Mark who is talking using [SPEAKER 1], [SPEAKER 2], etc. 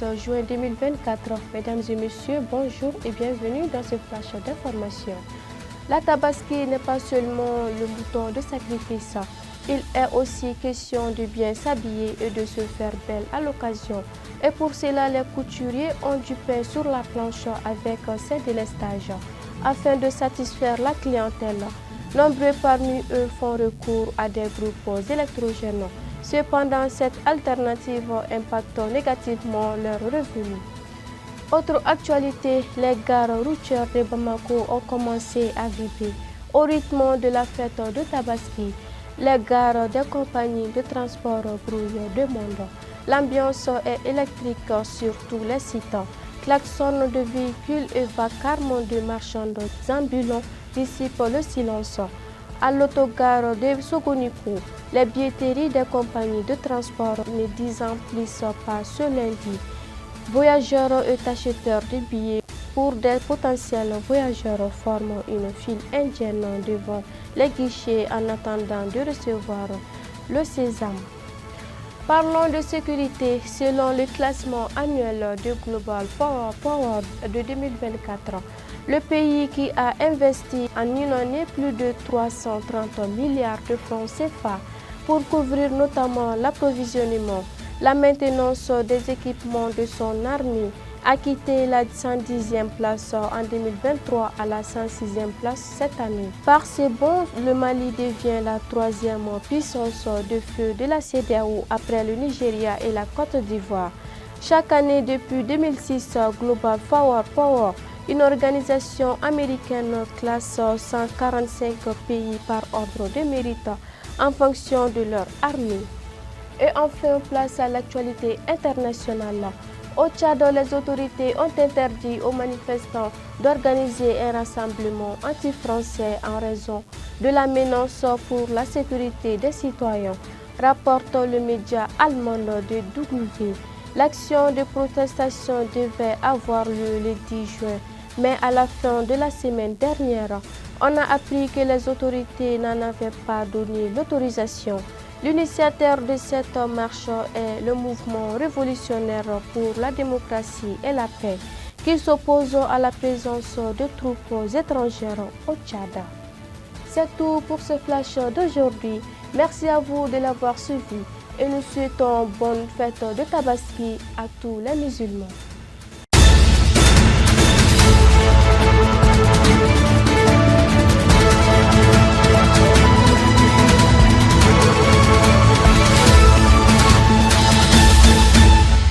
[SPEAKER 1] 13 juin 2024. Mesdames et messieurs, bonjour et bienvenue dans ce flash d'information. La Tabaski n'est pas seulement le mouton de sacrifice. Il est aussi question de bien s'habiller et de se faire belle à l'occasion. Et pour cela, les couturiers ont du pain sur la planche avec ces délestages. Afin de satisfaire la clientèle, nombreux parmi eux font recours à des groupes électrogènes. Cependant, cette alternative impacte négativement leurs revenus. Autre actualité, les gares routières de Bamako ont commencé à vibrer au rythme de la fête de Tabaski. Les gares des compagnies de transport brouillent de monde. L'ambiance est électrique sur tous les sites. Klaxons de véhicules et vacarmes de marchands ambulants dissipent le silence. À l'autogare de Sogoniko, les billetteries des compagnies de transport ne désemplissent pas ce lundi. Voyageurs et acheteurs de billets pour des potentiels voyageurs forment une file indienne devant les guichets en attendant de recevoir le sésame. Parlons de sécurité. Selon le classement annuel de Global Forward de 2024, le pays qui a investi en une année plus de 330 milliards de francs CFA pour couvrir notamment l'approvisionnement, la maintenance des équipements de son armée, a quitté la 110e place en 2023 à la 106e place cette année. Par ces bons, le Mali devient la troisième puissance de feu de la CEDEAO après le Nigeria et la Côte d'Ivoire. Chaque année depuis 2006, Global Forward Power, une organisation américaine, classe 145 pays par ordre de mérite en fonction de leur armée. Et enfin, place à l'actualité internationale. Au Tchad, les autorités ont interdit aux manifestants d'organiser un rassemblement anti-français en raison de la menace pour la sécurité des citoyens, rapporte le média allemand de W. L'action de protestation devait avoir lieu le 10 juin, mais à la fin de la semaine dernière, on a appris que les autorités n'en avaient pas donné l'autorisation. L'initiateur de cette marche est le mouvement révolutionnaire pour la démocratie et la paix, qui s'oppose à la présence de troupes étrangères au Tchad. C'est tout pour ce flash d'aujourd'hui. Merci à vous de l'avoir suivi et nous souhaitons bonne fête de Tabaski à tous les musulmans.